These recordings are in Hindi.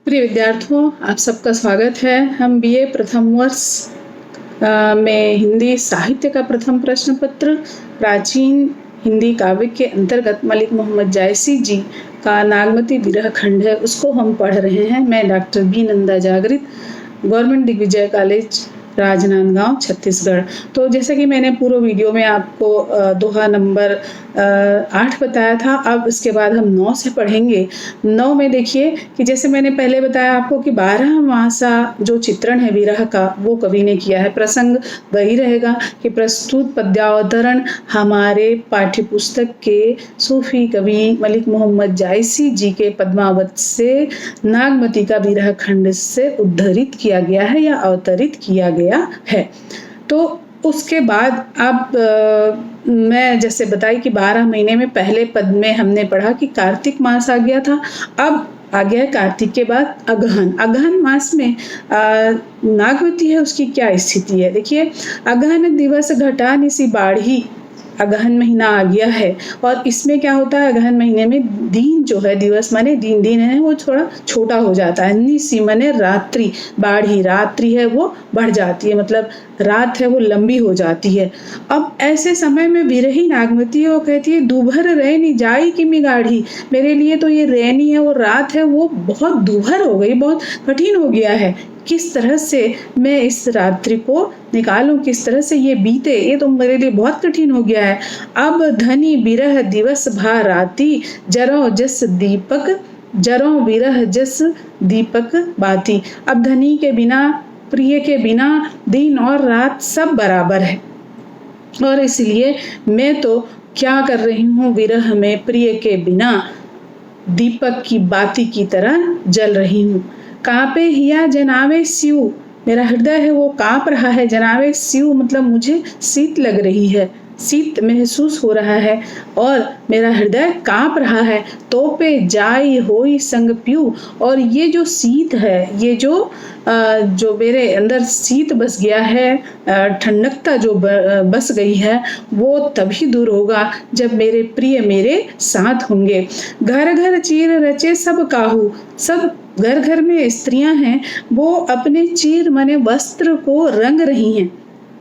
प्रिय विद्यार्थियों, आप सबका स्वागत है। हम बीए प्रथम वर्ष में हिंदी साहित्य का प्रथम प्रश्न पत्र प्राचीन हिंदी काव्य के अंतर्गत मलिक मोहम्मद जायसी जी का नागमती विरह खंड है, उसको हम पढ़ रहे हैं। मैं डॉक्टर बी नंदा जागृत, गवर्नमेंट दिग्विजय कॉलेज, राजनांदगांव, छत्तीसगढ़। तो जैसे कि मैंने पूर्व वीडियो में आपको दोहा नंबर 8 बताया था, अब इसके बाद हम 9 से पढ़ेंगे। 9 में देखिए कि जैसे मैंने पहले बताया आपको कि 12 मासा जो चित्रण है विरह का, वो कवि ने किया है। प्रसंग वही रहेगा कि प्रस्तुत पद्यावतरण हमारे पाठ्य पुस्तक के सूफी कवि मलिक मोहम्मद जायसी जी के पद्मावत से नागमती का विरह खंड से उद्धृत किया गया है या अवतरित किया गया है। तो उसके बाद अब मैं जैसे बताई कि 12 महीने में पहले पद में हमने पढ़ा कि कार्तिक मास आ गया था। अब आ गया है कार्तिक के बाद अगहन। अगहन मास में नागवती है, उसकी क्या स्थिति है देखिए। अगहन दिवस घटा निसी बाढ़ी, अगहन महीना आ गया है और इसमें क्या होता है, अगहन महीने में दिन जो है, दिवस माने दिन, दिन है वो थोड़ा छोटा हो जाता है। निसी माने रात्रि, बाढ़ी रात्रि है वो बढ़ जाती है, मतलब रात है वो लंबी हो जाती है। अब ऐसे समय में विरही नागमती है, वो कहती है दूभर रैनी जाई किमी गाढ़ी। मेरे लिए तो ये रैनी है वो रात है वो बहुत दूभर हो गई, बहुत कठिन हो गया है। किस तरह से मैं इस रात्रि को निकालूं, किस तरह से ये बीते, ये तो मेरे लिए बहुत कठिन हो गया है। अब धनी बिरह दिवस भा राती, जरो जस दीपक, जरो विरह जस दीपक बाती। अब धनी के बिना, प्रिय के बिना दिन और रात सब बराबर है और इसलिए मैं तो क्या कर रही हूँ, विरह में प्रिय के बिना दीपक की बाती की तरह जल रही हूँ। कांपे हिया जनावे स्यू, मेरा हृदय है वो कांप रहा है। जनावे स्यू मतलब मुझे शीत लग रही है, शीत महसूस हो रहा है और मेरा हृदय कांप रहा है। तोपे जाई होई संग प्यू, और ये जो शीत है, ये जो मेरे अंदर शीत बस गया है, ठंडकता जो बस गई है, वो तभी दूर होगा जब मेरे प्रिय मेरे साथ होंगे। घर घर चीर रचे सब काहू, सब घर घर में स्त्रियां हैं वो अपने चीर मने वस्त्र को रंग रही हैं।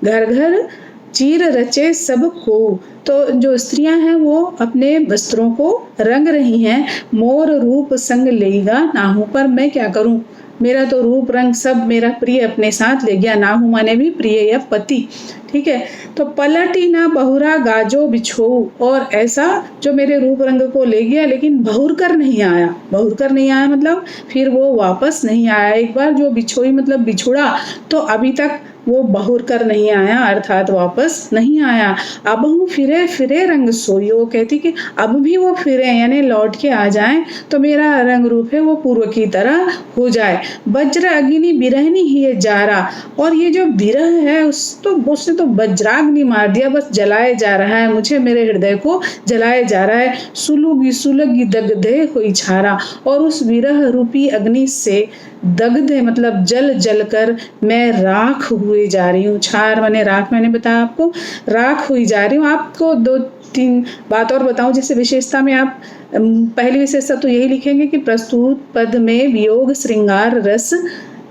घर घर चीर रचे सब को, तो जो स्त्रियां हैं वो अपने वस्त्रों को रंग रही हैं। मोर रूप संग लेगा नाहू, पर मैं क्या करूं, मेरा तो रूप रंग सब मेरा प्रिय अपने साथ ले गया। नाहू माने भी प्रिय या पति, ठीक है। तो पलटी ना बहुरा गाजो बिछो, और ऐसा जो मेरे रूप रंग को ले गया लेकिन बहुर कर नहीं आया। बहुर कर नहीं आया मतलब फिर वो वापस नहीं आया। एक बार जो बिछोई मतलब बिछुड़ा, तो अभी तक वो बहुर कर नहीं आया, अर्थात वापस नहीं आया। अब हूँ फिरे फिरे रंग सोयो, कहती कि अब भी वो फिरे यानी लौट के आ जाएं तो मेरा रंग रूप है वो पूर्व की तरह हो जाए। वज्र अग्नि बिरहनी ही है जारा, और ये जो विरह है उसने तो वज्राग्नि मार दिया, बस जलाए जा रहा है मुझे, मेरे हृदय को जलाए जा रहा है। सुलुगी सुलगी दगधे हुई छारा, और उस विरह रूपी अग्नि से दग्ध मतलब जल जल कर मैं राख हुए जा रही हूँ। छार माने राख, मैंने बताया आपको, राख हुई जा रही हूँ। आपको 2-3 बात और बताऊं, जैसे विशेषता में आप पहली विशेषता तो यही लिखेंगे कि प्रस्तुत पद में वियोग श्रृंगार रस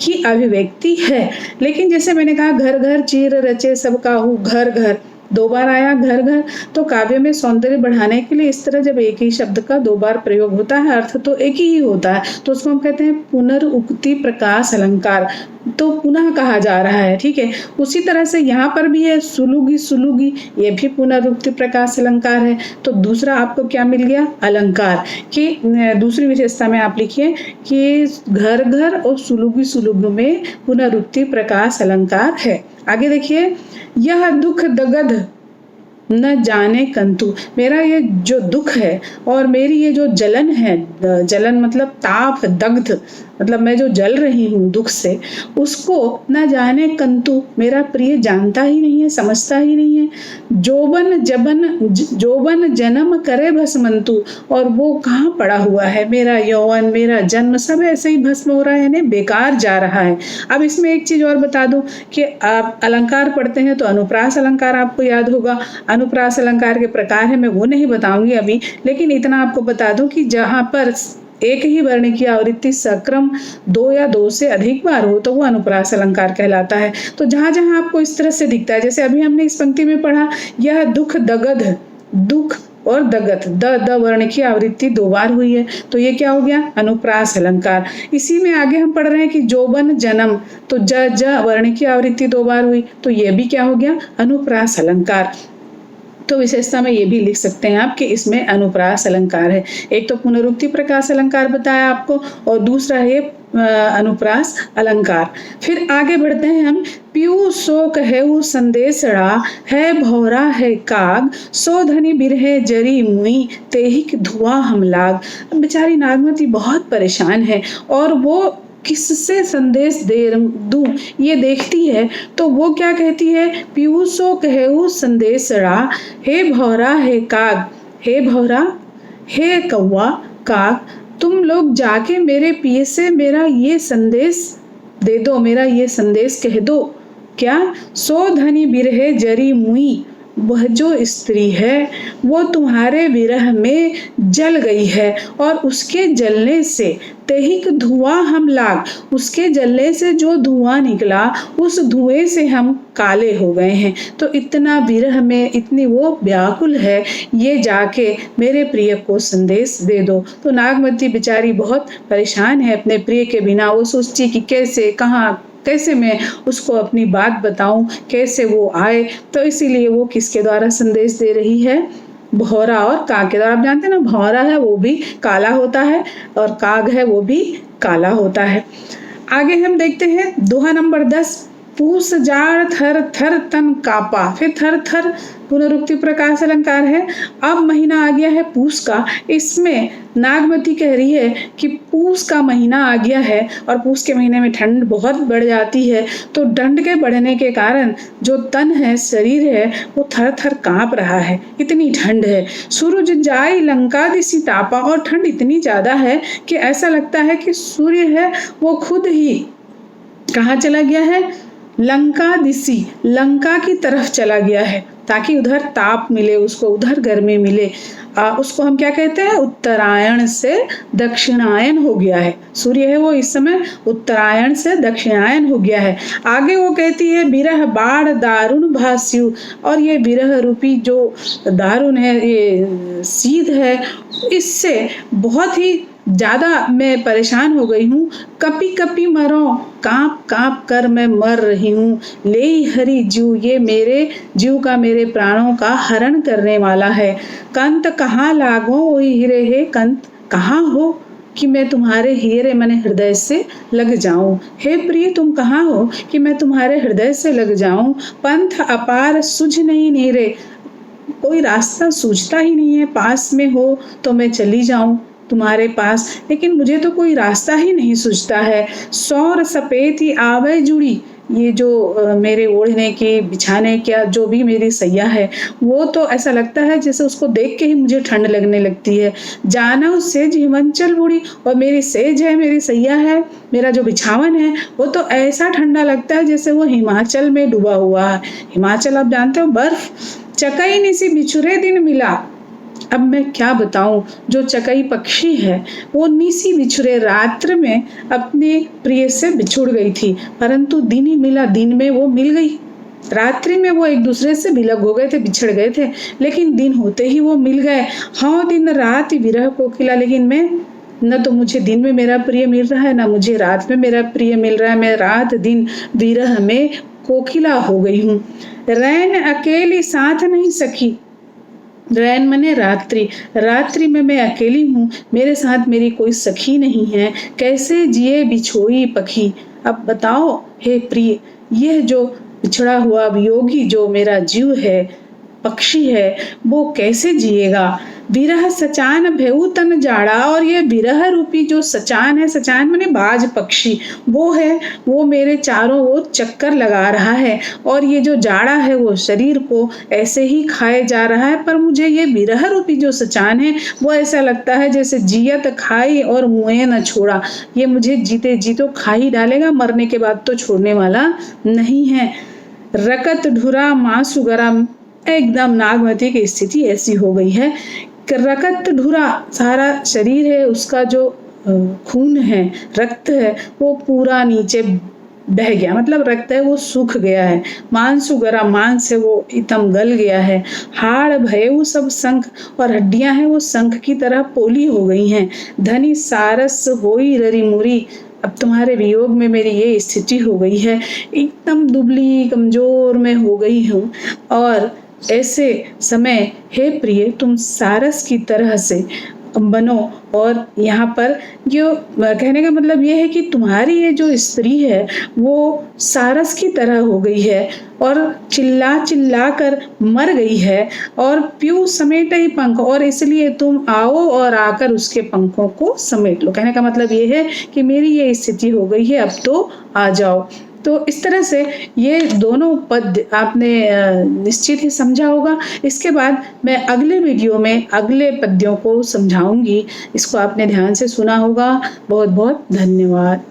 की अभिव्यक्ति है। लेकिन जैसे मैंने कहा घर घर चीर रचे सब काहू, घर घर 2 बार आया घर घर, तो काव्य में सौंदर्य बढ़ाने के लिए इस तरह जब एक ही शब्द का 2 बार प्रयोग होता है, अर्थ तो एक ही होता है, तो उसको हम कहते हैं पुनरुक्ति प्रकाश अलंकार, तो पुनः कहा जा रहा है, ठीक है। उसी तरह से यहाँ पर भी है सुलुगी सुलुगी, ये भी पुनरुक्ति प्रकाश अलंकार है। तो दूसरा आपको क्या मिल गया, अलंकार की दूसरी विशेषता में आप लिखिए कि घर घर और सुलुगी सुलुग में पुनरुक्ति प्रकाश अलंकार है। आगे देखिए, यह दुख दगध न जाने कंतु, मेरा ये जो दुख है और मेरी ये जो जलन है, जलन मतलब ताप, दग्ध मतलब मैं जो जल रही हूँ दुख से, उसको न जाने कंतु, मेरा प्रिय जानता ही नहीं है, समझता ही नहीं है। जोबन जन्म करे भस्मंतु, और वो कहाँ पड़ा हुआ है, मेरा यौवन मेरा जन्म सब ऐसे ही भस्म हो रहा है, यानी बेकार जा रहा है। अब इसमें एक चीज और बता दूं कि आप अलंकार पढ़ते हैं तो अनुप्रास अलंकार आपको याद होगा। अनुप्रास अलंकार के प्रकार है, मैं वो नहीं बताऊंगी अभी, लेकिन इतना आपको बता दूं कि जहां पर एक ही वर्ण की आवृत्ति सक्रम 2 या 2 से अधिक बार हो तो वो अनुप्रास अलंकार कहलाता है। तो जहां जहां आपको इस तरह से दिखता है, जैसे अभी हमने इस पंक्ति में पढ़ा, यह दुख दगध, दुख और दगत, द वर्ण की आवृत्ति 2 बार हुई है, तो ये क्या हो गया? अनुप्रास अलंकार। इसी में आगे हम पढ़ रहे हैं कि जोबन जन्म, तो ज वर्ण की आवृत्ति 2 बार हुई, तो ये भी क्या हो गया? अनुप्रास अलंकार। तो विशेषता में ये भी लिख सकते हैं आप कि इसमें अनुप्रास अलंकार है। एक तो पुनरुक्ति प्रकाश अलंकार बताया आपको, और दूसरा है अनुप्रास अलंकार। फिर आगे बढ़ते हैं हम। पीयू सो कहेऊ संदेशड़ा, है भौरा है काग, सो धनी बिरहे जरी मुई, तेहिक धुआं हम लाग। अब बेचारी नागमती बहुत परेशान है और वो किससे संदेश दे दूं ये देखती है, तो वो क्या कहती है? पीयू सो कहेऊ संदेशड़ा, हे भौरा है काग, हे भौरा, हे कौवा, काग, तुम लोग जाके मेरे पिए से मेरा ये संदेश दे दो, मेरा ये संदेश कह दो। क्या? सो धनी बिरहे जरी मुई, वह जो स्त्री है वो तुम्हारे विरह में जल गई है, और उसके जलने से तेहिक धुआं हम लाग, उसके जलने से जो धुआं निकला उस धुएं से हम काले हो गए हैं। तो इतना विरह में इतनी वो व्याकुल है, ये जाके मेरे प्रिय को संदेश दे दो। तो नागमती बेचारी बहुत परेशान है अपने प्रिय के बिना। वो सोचती कि कैसे, कहाँ, कैसे मैं उसको अपनी बात बताऊं, कैसे वो आए। तो इसीलिए वो किसके द्वारा संदेश दे रही है? भौरा और काग के द्वारा। आप जानते हैं ना, भौरा है वो भी काला होता है और काग है वो भी काला होता है। आगे हम देखते हैं दोहा नंबर 10। पूस जाड़ थर थर तन कापा। फिर थर थर पुनरुक्ति प्रकाश अलंकार है। अब महीना आ गया है पूस का। इसमें नागमती कह रही है कि पूस का महीना आ गया है और पूस के महीने में ठंड बहुत बढ़ जाती है, तो ठंड के बढ़ने के कारण जो तन है, शरीर है, वो थर थर कांप रहा है, इतनी ठंड है। सूरज जाई लंका दिसी तापा, और ठंड इतनी ज्यादा है कि ऐसा लगता है कि सूर्य है वो खुद ही कहाँ चला गया है? लंका दिसी, लंका की तरफ चला गया है, ताकि उधर ताप मिले उसको, उधर गर्मी मिले। उसको हम क्या कहते हैं? उत्तरायण से दक्षिणायन हो गया है। सूर्य है वो इस समय उत्तरायण से दक्षिणायन हो गया है। आगे वो कहती है विरह बाढ़ दारुण भास्यु, और ये विरह रूपी जो दारुण है, ये शीत है, इससे बहुत ही ज्यादा मैं परेशान हो गई हूँ। कपी कपी मरो, कांप कांप कर मैं मर रही हूँ। ले हरि जीव, ये मेरे जीव का, मेरे प्राणों का हरण करने वाला है। कंत कहाँ लागो वही हिरे है, कंत कहाँ हो कि मैं तुम्हारे हिरे माने हृदय से लग जाऊं। हे प्रिय, तुम कहाँ हो कि मैं तुम्हारे हृदय से लग जाऊं। पंथ अपार सुझ नहीं नीरे, कोई रास्ता सूझता ही नहीं है, पास में हो तो मैं चली जाऊं तुम्हारे पास, लेकिन मुझे तो कोई रास्ता ही नहीं सूझता है। सौर सपेती आवे जुड़ी, ये जो मेरे ओढ़ने की, बिछाने क्या जो भी मेरी सैया है, वो तो ऐसा लगता है जैसे उसको देख के ही मुझे ठंड लगने लगती है। जाना सेज हिमाचल बुड़ी, और मेरी सेज है, मेरी सैया है, मेरा जो बिछावन है, वो तो ऐसा ठंडा लगता है जैसे वो हिमाचल में डूबा हुआ है। हिमाचल आप जानते हो, बर्फ। चकई निसी बिछुरे दिन मिला, अब मैं क्या बताऊं, जो चकई पक्षी है वो निसी बिछुरे रात्र में अपने प्रिय से बिछुड़ गई थी, परंतु दिन ही मिला, दिन में वो मिल गई। रात्रि में वो एक दूसरे से विलग हो गए थे, बिछड़ गए थे, लेकिन दिन होते ही वो मिल गए। हाँ दिन रात विरह कोकिला, लेकिन मैं न तो मुझे दिन में मेरा प्रिय मिल रहा है, ना मुझे रात में मेरा प्रिय मिल रहा है। मैं रात दिन विरह में कोकिला हो गई हूँ। रैन अकेली साथ नहीं सखी, रैन मने रात्रि, रात्रि में मैं अकेली हूँ, मेरे साथ मेरी कोई सखी नहीं है। कैसे जिए बिछोई पखी, अब बताओ हे प्रिय, यह जो बिछड़ा हुआ वियोगी जो मेरा जीव है, पक्षी है, वो कैसे जिएगा। विरह सचान भेऊ तन जाड़ा, और ये विरह रूपी जो सचान है, सचान माने बाज पक्षी, वो है, वो मेरे चारों ओर चक्कर लगा रहा है, और ये जो जाड़ा है वो शरीर को ऐसे ही खाए जा रहा है। पर मुझे ये विरह रूपी जो सचान है वो ऐसा लगता है जैसे जियत खाई और मुँह न छोड़ा, ये मुझे जीते जी तो खा ही डालेगा, मरने के बाद तो छोड़ने वाला नहीं है। रकत ढुरा मांसु गरम, एकदम नागमती की स्थिति ऐसी हो गई है कि रकत ढुरा, सारा शरीर है उसका जो खून है, रक्त है, वो पूरा नीचे बह गया, मतलब रक्त है वो सूख गया है, मांस उगरा, मांस है वो एकदम गल गया है, हाड़ भये वो सब शंख, और हड्डियां हैं वो शंख की तरह पोली हो गई हैं। धनी सारस होई ररी मुरी, अब तुम्हारे वियोग में मेरी ये स्थिति हो गई है, एकदम दुबली कमजोर मैं हो गई हूँ। और ऐसे समय हे प्रिय तुम सारस की तरह से बनो। और यहाँ पर जो कहने का मतलब ये है कि तुम्हारी ये जो स्त्री है वो सारस की तरह हो गई है और चिल्ला चिल्ला कर मर गई है, और प्यू समेट ही पंख, और इसलिए तुम आओ और आकर उसके पंखों को समेट लो। कहने का मतलब ये है कि मेरी ये स्थिति हो गई है, अब तो आ जाओ। तो इस तरह से ये दोनों पद आपने निश्चित ही समझा होगा। इसके बाद मैं अगले वीडियो में अगले पद्यों को समझाऊंगी, इसको आपने ध्यान से सुना होगा। बहुत बहुत धन्यवाद।